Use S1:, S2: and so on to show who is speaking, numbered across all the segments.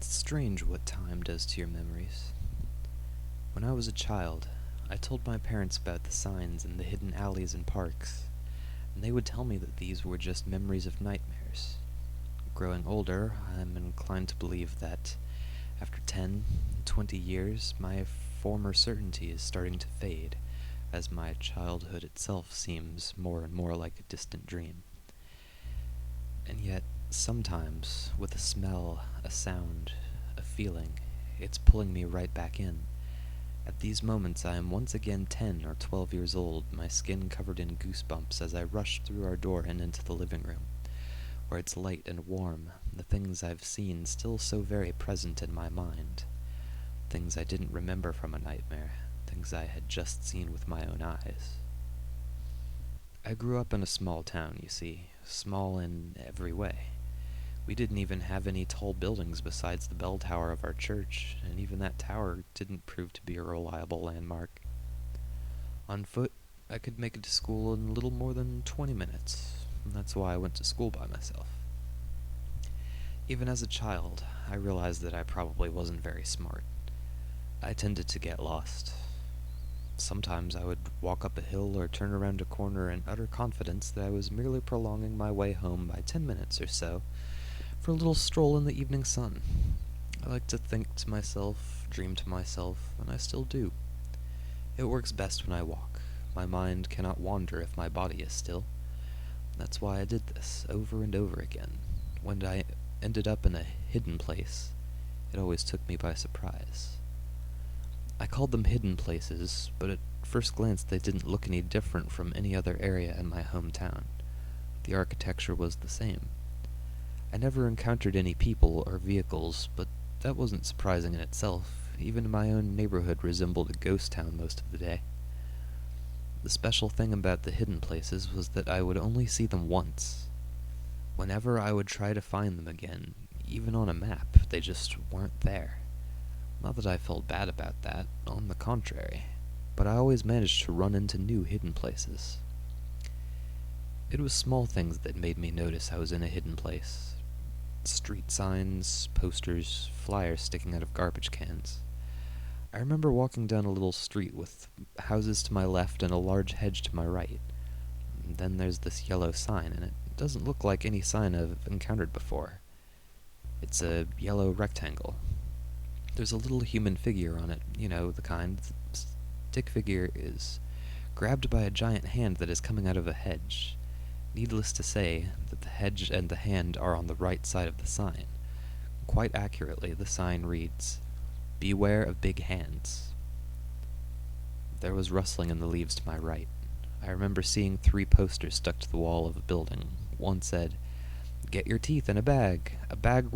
S1: It's strange what time does to your memories. When I was a child, I told my parents about the signs and the hidden alleys and parks, and they would tell me that these were just memories of nightmares. Growing older, I'm inclined to believe that, after 10, 20 years, my former certainty is starting to fade, as my childhood itself seems more and more like a distant dream. And yet, sometimes, with a smell, a sound, a feeling, it's pulling me right back in. At these moments I am once again 10 or 12 years old, my skin covered in goosebumps as I rush through our door and into the living room, where it's light and warm, the things I've seen still so very present in my mind. Things I didn't remember from a nightmare, things I had just seen with my own eyes. I grew up in a small town, you see, small in every way. We didn't even have any tall buildings besides the bell tower of our church, and even that tower didn't prove to be a reliable landmark. On foot, I could make it to school in little more than 20 minutes, and that's why I went to school by myself. Even as a child, I realized that I probably wasn't very smart. I tended to get lost. Sometimes I would walk up a hill or turn around a corner in utter confidence that I was merely prolonging my way home by 10 minutes or so, for a little stroll in the evening sun. I like to think to myself, dream to myself, and I still do. It works best when I walk. My mind cannot wander if my body is still. That's why I did this, over and over again. When I ended up in a hidden place, it always took me by surprise. I called them hidden places, but at first glance they didn't look any different from any other area in my hometown. The architecture was the same. I never encountered any people or vehicles, but that wasn't surprising in itself. Even my own neighborhood resembled a ghost town most of the day. The special thing about the hidden places was that I would only see them once. Whenever I would try to find them again, even on a map, they just weren't there. Not that I felt bad about that, on the contrary, but I always managed to run into new hidden places. It was small things that made me notice I was in a hidden place. Street signs, posters, flyers sticking out of garbage cans. I remember walking down a little street with houses to my left and a large hedge to my right. And then there's this yellow sign, and it doesn't look like any sign I've encountered before. It's a yellow rectangle. There's a little human figure on it, you know, the kind. The stick figure is grabbed by a giant hand that is coming out of a hedge. Needless to say that the hedge and the hand are on the right side of the sign. Quite accurately, the sign reads, "Beware of big hands." There was rustling in the leaves to my right. I remember seeing 3 posters stuck to the wall of a building. One said, "Get your teeth in a bag. A bag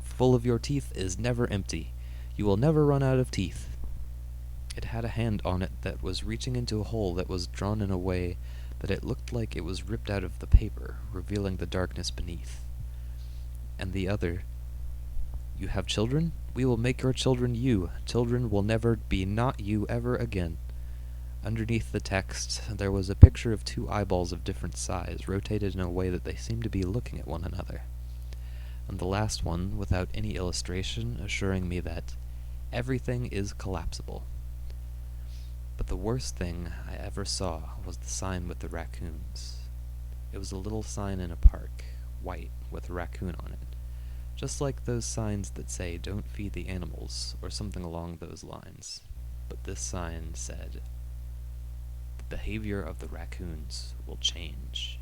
S1: full of your teeth is never empty. You will never run out of teeth." It had a hand on it that was reaching into a hole that was drawn in a way that it looked like it was ripped out of the paper, revealing the darkness beneath. And the other, "You have children? We will make your children you. Children will never be not you ever again." Underneath the text, there was a picture of 2 eyeballs of different size, rotated in a way that they seemed to be looking at one another. And the last one, without any illustration, assuring me that everything is collapsible. But the worst thing I ever saw was the sign with the raccoons. It was a little sign in a park, white, with a raccoon on it. Just like those signs that say, "Don't feed the animals," or something along those lines. But this sign said, "The behavior of the raccoons will change."